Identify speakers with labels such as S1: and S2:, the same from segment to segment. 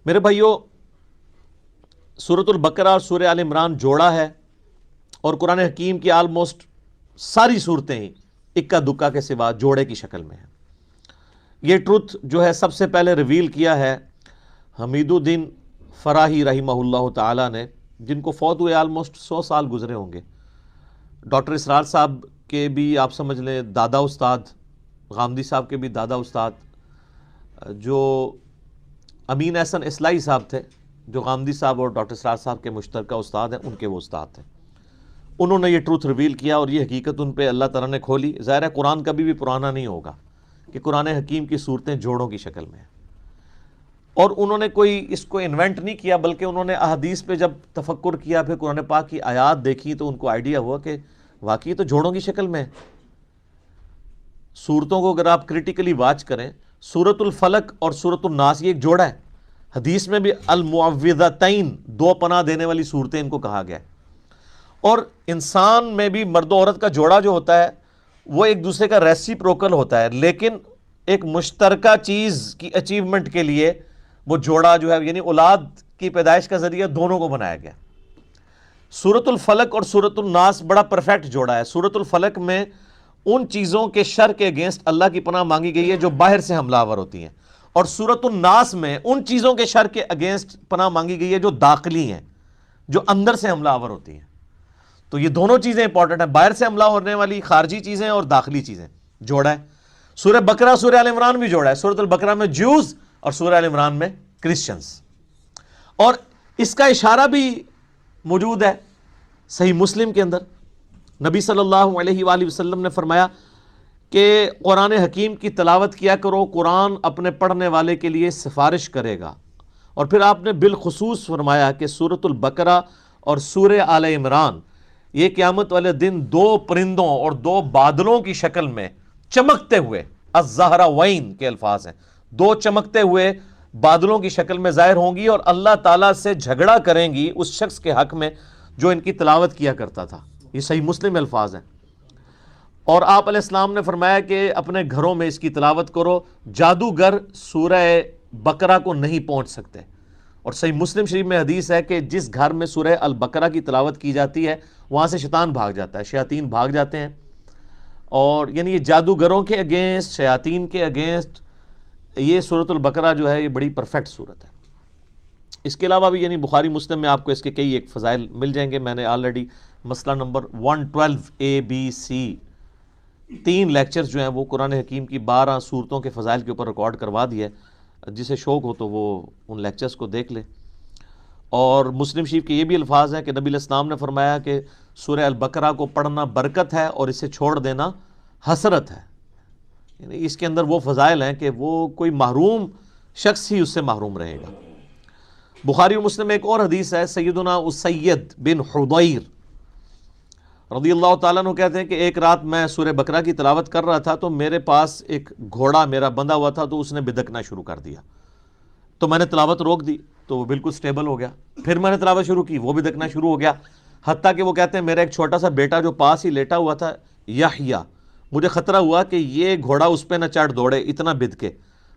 S1: میرے بھائیوں، سورۃ البقرہ اور سورہ آل عمران جوڑا ہے، اور قرآن حکیم کی آلموسٹ ساری صورتیں ہی اکا دکا کے سوا جوڑے کی شکل میں ہیں۔ یہ ٹروتھ جو ہے سب سے پہلے ریویل کیا ہے حمید الدین فراہی رحمہ اللہ تعالیٰ نے، جن کو فوت ہوئے آلموسٹ 100 سال گزرے ہوں گے۔ ڈاکٹر اسرار صاحب کے بھی آپ سمجھ لیں دادا استاد، غامدی صاحب کے بھی دادا استاد، جو امین احسن اصلاحی صاحب تھے جو غامدی صاحب اور ڈاکٹر اسرار صاحب کے مشترکہ استاد ہیں، ان کے وہ استاد تھے۔ انہوں نے یہ ٹروتھ ریویل کیا اور یہ حقیقت ان پہ اللہ تعالیٰ نے کھولی۔ ظاہر ہے قرآن کبھی بھی پرانا نہیں ہوگا کہ قرآن حکیم کی صورتیں جوڑوں کی شکل میں ہیں، اور انہوں نے کوئی اس کو انوینٹ نہیں کیا، بلکہ انہوں نے احادیث پہ جب تفکر کیا، پھر قرآن پاک کی آیات دیکھی تو ان کو آئیڈیا ہوا کہ واقعی تو جوڑوں کی شکل میں ہے۔ صورتوں کو اگر آپ کریٹیکلی واچ کریں، سورۃ الفلق اور سورۃ الناس یہ ایک جوڑا ہے۔ حدیث میں بھی المعوذتین، 2 پناہ دینے والی صورتیں ان کو کہا گیا ہے۔ اور انسان میں بھی مرد و عورت کا جوڑا جو ہوتا ہے وہ ایک دوسرے کا ریسیپروکل ہوتا ہے، لیکن ایک مشترکہ چیز کی اچیومنٹ کے لیے وہ جوڑا جو ہے، یعنی اولاد کی پیدائش کا ذریعہ دونوں کو بنایا گیا۔ سورۃ الفلق اور سورۃ الناس بڑا پرفیکٹ جوڑا ہے۔ سورۃ الفلق میں ان چیزوں کے شر کے اگینسٹ اللہ کی پناہ مانگی گئی ہے جو باہر سے حملہ آور ہوتی ہیں، اور سورۃ الناس میں ان چیزوں کے شر کے اگینسٹ پناہ مانگی گئی ہے جو داخلی ہیں، جو اندر سے حملہ آور ہوتی ہیں۔ تو یہ دونوں چیزیں امپورٹنٹ ہیں، باہر سے حملہ ہونے والی خارجی چیزیں اور داخلی چیزیں، جوڑا ہے۔ سورہ بقرہ سورہ آل عمران بھی جوڑا ہے، سورۃ البقرہ میں جوز اور سورہ آل عمران میں کرسچنز، اور اس کا اشارہ بھی موجود ہے صحیح مسلم کے اندر۔ نبی صلی اللہ علیہ وآلہ وسلم نے فرمایا کہ قرآن حکیم کی تلاوت کیا کرو، قرآن اپنے پڑھنے والے کے لیے سفارش کرے گا۔ اور پھر آپ نے بالخصوص فرمایا کہ سورۃ البقرہ اور سورہ آل عمران یہ قیامت والے دن 2 پرندوں اور 2 بادلوں کی شکل میں چمکتے ہوئے، الزہراوین کے الفاظ ہیں، 2 چمکتے ہوئے بادلوں کی شکل میں ظاہر ہوں گی اور اللہ تعالیٰ سے جھگڑا کریں گی اس شخص کے حق میں جو ان کی تلاوت کیا کرتا تھا۔ یہ صحیح مسلم میں الفاظ ہیں۔ اور آپ علیہ السلام نے فرمایا کہ اپنے گھروں میں اس کی تلاوت کرو، جادوگر سورہ بقرہ کو نہیں پہنچ سکتے۔ اور صحیح مسلم شریف میں حدیث ہے کہ جس گھر میں سورہ البقرہ کی تلاوت کی جاتی ہے وہاں سے شیطان بھاگ جاتا ہے، شیاطین بھاگ جاتے ہیں۔ اور یعنی یہ جادوگروں کے اگینسٹ، شیاطین کے اگینسٹ یہ سورۃ البقرہ جو ہے یہ بڑی پرفیکٹ صورت ہے۔ اس کے علاوہ بھی یعنی بخاری مسلم میں آپ کو اس کے کئی ایک فضائل مل جائیں گے۔ میں نے آلریڈی مسئلہ نمبر 112 ABC 3 لیکچرز جو ہیں وہ قرآن حکیم کی 12 صورتوں کے فضائل کے اوپر ریکارڈ کروا دیا ہے، جسے شوق ہو تو وہ ان لیکچرز کو دیکھ لے۔ اور مسلم شریف کے یہ بھی الفاظ ہیں کہ نبی علیہ السلام نے فرمایا کہ سورہ البقرہ کو پڑھنا برکت ہے اور اسے چھوڑ دینا حسرت ہے، یعنی اس کے اندر وہ فضائل ہیں کہ وہ کوئی محروم شخص ہی اس سے محروم رہے گا۔ بخاری و مسلم میں ایک اور حدیث ہے، سیدنا اسید بن حضیر رضی اللہ تعالیٰ عنہ کہتے ہیں کہ ایک رات میں سورہ بقرہ کی تلاوت کر رہا تھا تو میرے پاس ایک گھوڑا میرا بندھا ہوا تھا، تو اس نے بدکنا شروع کر دیا، تو میں نے تلاوت روک دی تو وہ بالکل سٹیبل ہو گیا۔ پھر میں نے تلاوت شروع کی، وہ بدکنا شروع ہو گیا، حتیٰ کہ وہ کہتے ہیں میرا ایک چھوٹا سا بیٹا جو پاس ہی لیٹا ہوا تھا یحییٰ، مجھے خطرہ ہوا کہ یہ گھوڑا اس پہ نہ چڑھ دوڑے، اتنا بدکے۔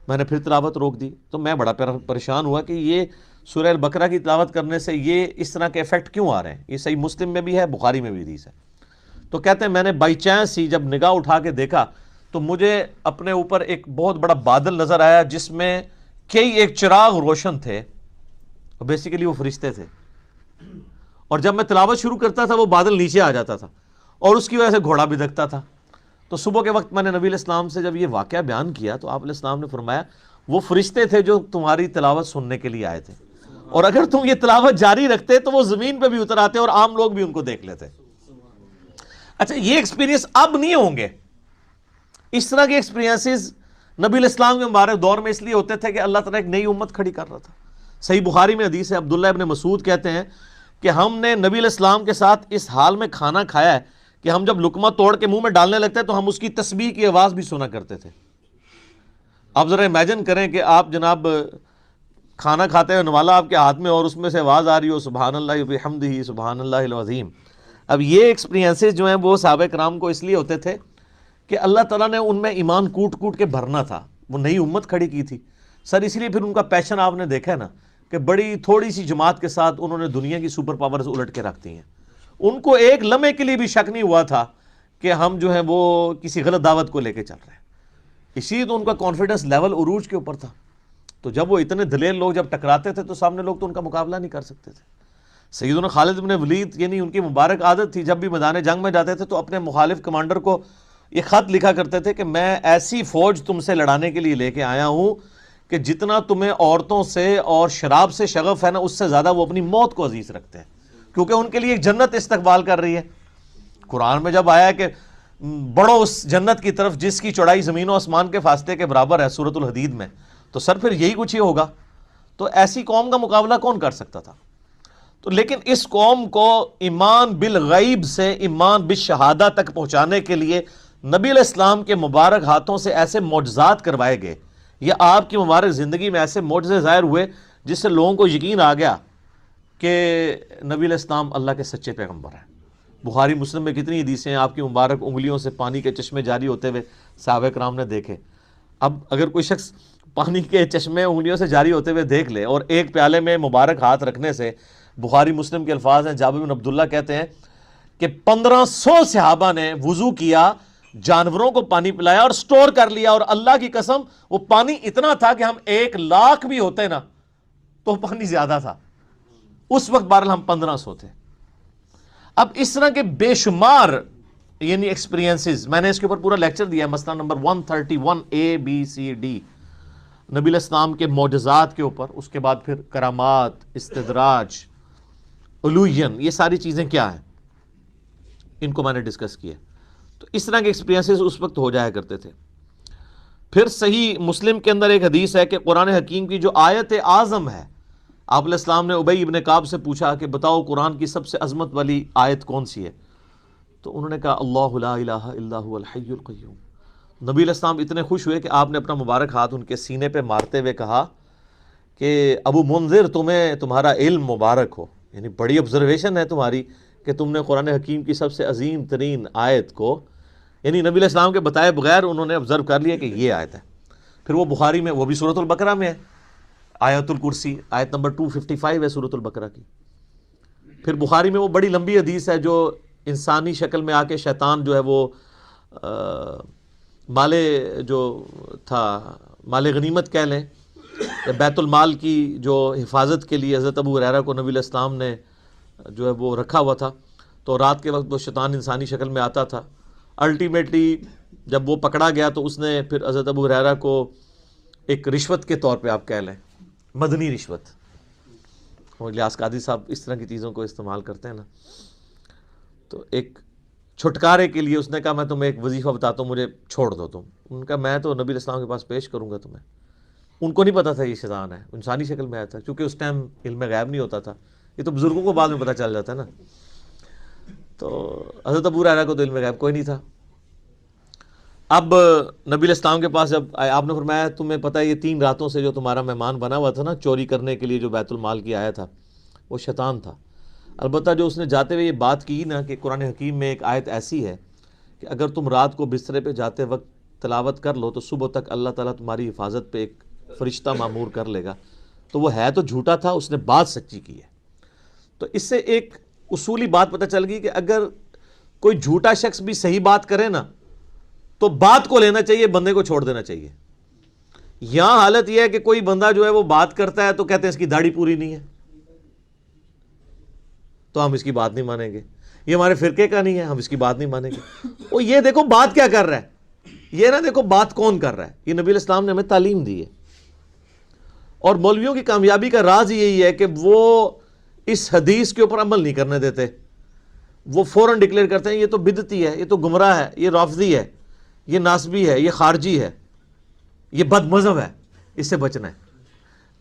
S1: میں نے پھر تلاوت روک دی تو میں بڑا پریشان ہوا کہ یہ سورہ البقرہ کی تلاوت کرنے سے یہ اس طرح کے ایفیکٹ کیوں آ رہے ہیں۔ یہ صحیح مسلم میں بھی ہے، بخاری میں بھی حدیث ہے۔ تو کہتے ہیں میں نے بائی چانس ہی جب نگاہ اٹھا کے دیکھا تو مجھے اپنے اوپر ایک بہت بڑا بادل نظر آیا جس میں کئی ایک چراغ روشن تھے، اور بیسیکلی وہ فرشتے تھے، اور جب میں تلاوت شروع کرتا تھا وہ بادل نیچے آ جاتا تھا اور اس کی وجہ سے گھوڑا بدکتا تھا۔ تو صبح کے وقت میں نے نبی علیہ السلام سے جب یہ واقعہ بیان کیا تو آپ علیہ السلام نے فرمایا وہ فرشتے تھے جو تمہاری تلاوت سننے کے لیے آئے تھے، اور اگر تم یہ تلاوت جاری رکھتے تو وہ زمین پہ بھی اتر آتے اور عام لوگ بھی ان کو دیکھ لیتے۔ اچھا، یہ ایکسپیرینس اب نہیں ہوں گے۔ اس طرح کے ایکسپیرینسز نبی علیہ السلام کے مبارک دور میں اس لیے ہوتے تھے کہ اللہ تعالیٰ ایک نئی امت کھڑی کر رہا تھا۔ صحیح بخاری میں حدیث ہے، عبداللہ ابن مسعود کہتے ہیں کہ ہم نے نبی علیہ السلام کے ساتھ اس حال میں کھانا کھایا ہے کہ ہم جب لقمہ توڑ کے منہ میں ڈالنے لگتے تو ہم اس کی تسبیح کی آواز بھی سنا کرتے تھے۔ آپ ذرا امیجن کریں کہ آپ جناب کھانا کھاتے ہیں، نوالا آپ کے ہاتھ میں اور اس میں سے آواز آ رہی ہو سبحان اللہ وبحمدہ سبحان اللہ العظیم۔ اب یہ ایکسپیرینسز جو ہیں وہ صحابہ کرام کو اس لیے ہوتے تھے کہ اللہ تعالیٰ نے ان میں ایمان کوٹ کوٹ کے بھرنا تھا، وہ نئی امت کھڑی کی تھی۔ سر اس لیے پھر ان کا پیشن آپ نے دیکھا ہے نا کہ بڑی تھوڑی سی جماعت کے ساتھ انہوں نے دنیا کی سپر پاورز الٹ کے رکھ دی ہیں. ان کو ایک لمحے کے لیے بھی شک نہیں ہوا تھا کہ ہم جو ہے وہ کسی غلط دعوت کو لے کے چل رہے ہیں. اسی تو ان کا کانفیڈنس لیول عروج کے اوپر تھا. تو جب وہ اتنے دلیر لوگ جب ٹکراتے تھے تو سامنے لوگ تو ان کا مقابلہ نہیں کر سکتے تھے. سیدنا خالد بن ولید یعنی ان کی مبارک عادت تھی جب بھی میدان جنگ میں جاتے تھے تو اپنے مخالف کمانڈر کو یہ خط لکھا کرتے تھے کہ میں ایسی فوج تم سے لڑانے کے لیے لے کے آیا ہوں کہ جتنا تمہیں عورتوں سے اور شراب سے شغف ہے نا، اس سے زیادہ وہ اپنی موت کو عزیز رکھتے ہیں، کیونکہ ان کے لیے ایک جنت استقبال کر رہی ہے. قرآن میں جب آیا کہ بڑھو اس جنت کی طرف جس کی چوڑائی زمین و آسمان کے فاصلے کے برابر ہے سورۃ الحدید میں، تو سر پھر یہی کچھ ہی ہوگا. تو ایسی قوم کا مقابلہ کون کر سکتا تھا؟ تو لیکن اس قوم کو ایمان بالغیب سے ایمان بالشہادہ تک پہنچانے کے لیے نبی علیہ السلام کے مبارک ہاتھوں سے ایسے معجزات کروائے گئے، یا آپ کی مبارک زندگی میں ایسے معجزے ظاہر ہوئے جس سے لوگوں کو یقین آ گیا کہ نبی علیہ السلام اللہ کے سچے پیغمبر ہیں. بخاری مسلم میں کتنی حدیثیں ہیں آپ کی مبارک انگلیوں سے پانی کے چشمے جاری ہوتے ہوئے صحابہ کرام نے دیکھے. اب اگر کوئی شخص پانی کے چشمے انگلیوں سے جاری ہوتے ہوئے دیکھ لے، اور ایک پیالے میں مبارک ہاتھ رکھنے سے، بخاری مسلم کے الفاظ ہیں، جابر بن عبداللہ کہتے ہیں کہ 1500 صحابہ نے وضو کیا، جانوروں کو پانی پلایا اور سٹور کر لیا، اور اللہ کی قسم وہ پانی اتنا تھا کہ ہم 1,00,000 بھی ہوتے نا تو پانی زیادہ تھا. اس وقت بہرحال ہم 1500 تھے. اب اس طرح کے بے شمار یعنی ایکسپیرینسز، میں نے اس کے اوپر پورا لیکچر دیا ہے، مسئلہ نمبر 131 ABCD، نبی علیہ السلام کے معجزات کے اوپر. اس کے بعد پھر کرامات، استدراج، علوین، یہ ساری چیزیں کیا ہیں ان کو میں نے ڈسکس کیا. تو اس طرح کے ایکسپیرینسز اس وقت ہو جایا کرتے تھے. پھر صحیح مسلم کے اندر ایک حدیث ہے کہ قرآن حکیم کی جو آیت اعظم ہے، آپ علیہ السلام نے ابی ابن کعب سے پوچھا کہ بتاؤ قرآن کی سب سے عظمت والی آیت کون سی ہے؟ تو انہوں نے کہا اللہ لا الہ الا هو الحی القیوم. نبی علیہ السلام اتنے خوش ہوئے کہ آپ نے اپنا مبارک ہاتھ ان کے سینے پہ مارتے ہوئے کہا کہ ابو منذر تمہیں تمہارا علم مبارک ہو، یعنی بڑی آبزرویشن ہے تمہاری کہ تم نے قرآن حکیم کی سب سے عظیم ترین آیت کو، یعنی نبی علیہ السلام کے بتائے بغیر انہوں نے آبزرو کر لیا کہ یہ آیت ہے. پھر وہ بخاری میں، وہ بھی سورۃ البقرہ میں ہے، آیت الکرسی، آیت نمبر 255 ہے سورۃ البقرہ کی. پھر بخاری میں وہ بڑی لمبی حدیث ہے جو انسانی شکل میں آ کے شیطان جو ہے وہ مال جو تھا، مال غنیمت کہہ لیں، بیت المال کی جو حفاظت کے لیے حضرت ابو ہریرہ کو نبی علیہ السلام نے جو ہے وہ رکھا ہوا تھا. تو رات کے وقت وہ شیطان انسانی شکل میں آتا تھا. الٹیمیٹلی جب وہ پکڑا گیا تو اس نے پھر حضرت ابو ہریرہ کو ایک رشوت کے طور پہ آپ کہہ لیں، مدنی رشوت، الیاس قادری صاحب اس طرح کی چیزوں کو استعمال کرتے ہیں نا، تو ایک چھٹکارے کے لیے اس نے کہا میں تمہیں ایک وظیفہ بتاتا ہوں، مجھے چھوڑ دو تم. ان کا میں تو نبی علیہ السلام کے پاس پیش کروں گا تمہیں. ان کو نہیں پتا تھا یہ شیطان ہے، انسانی شکل میں آیا تھا، کیونکہ اس ٹائم علم غیب نہیں ہوتا تھا. یہ تو بزرگوں کو بعد میں پتہ چل جاتا ہے نا. تو حضرت ابو ہریرہ کو تو علم غیب کوئی نہیں تھا. اب نبی علیہ السلام کے پاس جب آپ نے فرمایا تمہیں پتہ ہے یہ 3 راتوں سے جو تمہارا مہمان بنا ہوا تھا نا چوری کرنے کے لیے جو بیت المال کی آیا تھا، وہ شیطان تھا. البتہ جو اس نے جاتے ہوئے یہ بات کی نا کہ قرآن حکیم میں ایک آیت ایسی ہے کہ اگر تم رات کو بسترے پہ جاتے وقت تلاوت کر لو تو صبح تک اللہ تعالیٰ تمہاری حفاظت پہ ایک فرشتہ معمور کر لے گا. تو وہ ہے تو جھوٹا تھا، اس نے بات سچی کی ہے. تو اس سے ایک اصولی بات پتہ چل گئی کہ اگر کوئی جھوٹا شخص بھی صحیح بات کرے نا تو بات کو لینا چاہیے، بندے کو چھوڑ دینا چاہیے. یہاں حالت یہ ہے کہ کوئی بندہ جو ہے وہ بات کرتا ہے تو کہتے ہیں اس کی داڑھی پوری نہیں ہے تو ہم اس کی بات نہیں مانیں گے، یہ ہمارے فرقے کا نہیں ہے ہم اس کی بات نہیں مانیں گے. وہ یہ دیکھو بات کیا کر رہا ہے، یہ نہ دیکھو بات کون کر رہا ہے. یہ نبی علیہ السلام نے ہمیں تعلیم دی ہے. اور مولویوں کی کامیابی کا راز یہی ہے کہ وہ اس حدیث کے اوپر عمل نہیں کرنے دیتے. وہ فوراً ڈکلیئر کرتے ہیں یہ تو بدعتی ہے، یہ تو گمراہ ہے، یہ رافضی ہے، یہ ناسبی ہے، یہ خارجی ہے، یہ بد مذہب ہے، اس سے بچنا ہے.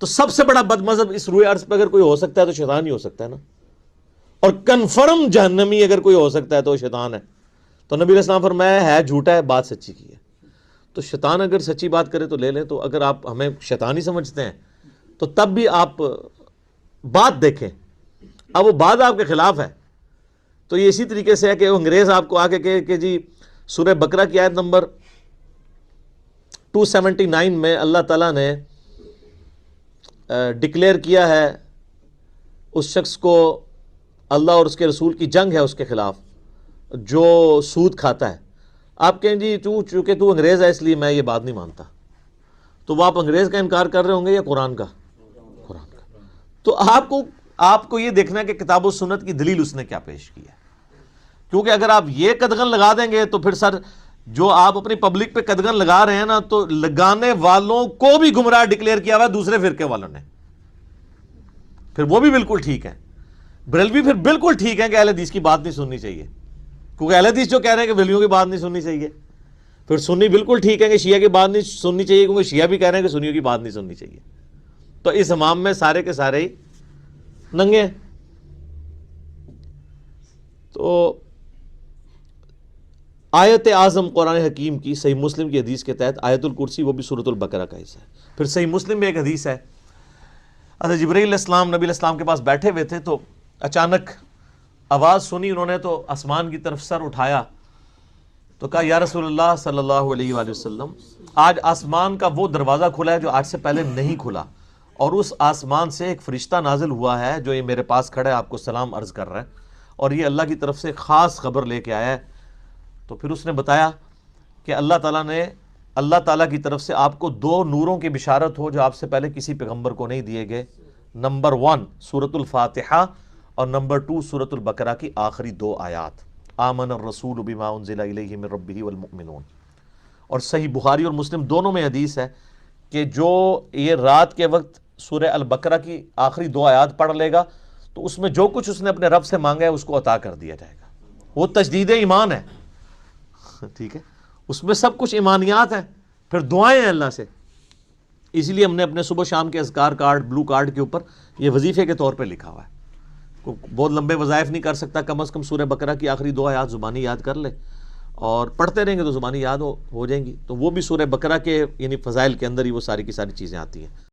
S1: تو سب سے بڑا بد مذہب اس روئے عرض پہ اگر کوئی ہو سکتا ہے تو شیطان ہی ہو سکتا ہے نا. اور کنفرم جہنمی اگر کوئی ہو سکتا ہے تو شیطان ہے. تو نبی علیہ السلام فرمایا ہے جھوٹا ہے، بات سچی کی ہے. تو شیطان اگر سچی بات کرے تو لے لیں. تو اگر آپ ہمیں شیطان ہی سمجھتے ہیں تو تب بھی آپ بات دیکھیں. اب وہ بات آپ کے خلاف ہے تو یہ اسی طریقے سے ہے کہ وہ انگریز آپ کو آ کے کہے کہ جی سورہ بقرہ کی آیت نمبر 279 میں اللہ تعالیٰ نے ڈکلیئر کیا ہے اس شخص کو اللہ اور اس کے رسول کی جنگ ہے اس کے خلاف جو سود کھاتا ہے، آپ کہیں جی چونکہ تو انگریز ہے اس لیے میں یہ بات نہیں مانتا، تو وہ آپ انگریز کا انکار کر رہے ہوں گے یا قرآن کا؟ قرآن کا۔ تو آپ کو یہ دیکھنا ہے کہ کتاب و سنت کی دلیل اس نے کیا پیش کی ہے، کیونکہ اگر آپ یہ قدغن لگا دیں گے تو پھر سر جو آپ اپنی پبلک پہ قدغن لگا رہے ہیں نا، تو لگانے والوں کو بھی گمراہ ڈکلیئر کیا ہوا ہے دوسرے فرقے والوں نے، پھر وہ بھی بالکل ٹھیک ہے، بریلوی پھر بالکل ٹھیک ہے کہ اہل حدیث کی بات نہیں سننی چاہیے، کیونکہ اہل حدیث جو کہہ رہے ہیں کہ بریلویوں کی بات نہیں سننی چاہیے، پھر سنی بالکل ٹھیک ہے کہ شیعہ کی بات نہیں سننی چاہیے، کیونکہ شیعہ بھی کہہ رہے ہیں کہ سنیوں کی بات نہیں سننی چاہیے۔ تو اس امام میں سارے کے سارے ہی ننگے ہیں۔ تو آیت اعظم قرآن حکیم کی صحیح مسلم کی حدیث کے تحت آیت الکرسی وہ بھی سورۃ البقرہ کا حصہ ہے۔ پھر صحیح مسلم میں ایک حدیث ہے، حضرت جبرائیل علیہ السلام نبی علیہ السلام کے پاس بیٹھے ہوئے تھے، تو اچانک آواز سنی، انہوں نے تو آسمان کی طرف سر اٹھایا تو کہا یا رسول اللہ صلی اللہ علیہ وآلہ وسلم، آج آسمان کا وہ دروازہ کھلا ہے جو آج سے پہلے نہیں کھلا، اور اس آسمان سے ایک فرشتہ نازل ہوا ہے جو یہ میرے پاس کھڑا ہے، آپ کو سلام عرض کر رہا ہے، اور یہ اللہ کی طرف سے خاص خبر لے کے آیا ہے۔ تو پھر اس نے بتایا کہ اللہ تعالیٰ کی طرف سے آپ کو 2 نوروں کی بشارت ہو جو آپ سے پہلے کسی پیغمبر کو نہیں دیے گئے، نمبر 1 سورۃ الفاتحہ، اور نمبر 2 سورۃ البقرہ کی آخری 2 آیات، آمن الرسول بما انزل الیہ من ربہ والمؤمنون۔ اور صحیح بخاری اور مسلم دونوں میں حدیث ہے کہ جو یہ رات کے وقت سورہ البقرہ کی آخری 2 آیات پڑھ لے گا تو اس میں جو کچھ اس نے اپنے رب سے مانگا ہے اس کو عطا کر دیا جائے گا۔ وہ تجدید ایمان ہے، ٹھیک ہے، اس میں سب کچھ ایمانیات ہیں، پھر دعائیں ہیں اللہ سے۔ اسی لیے ہم نے اپنے صبح شام کے اذکار کارڈ، بلو کارڈ کے اوپر یہ وظیفے کے طور پہ لکھا ہوا ہے۔ بہت لمبے وظائف نہیں کر سکتا، کم از کم سورہ بقرہ کی آخری 2 آیات زبانی یاد کر لے، اور پڑھتے رہیں گے تو زبانی یاد ہو جائیں گی۔ تو وہ بھی سورہ بقرہ کے یعنی فضائل کے اندر ہی وہ ساری کی ساری چیزیں آتی ہیں۔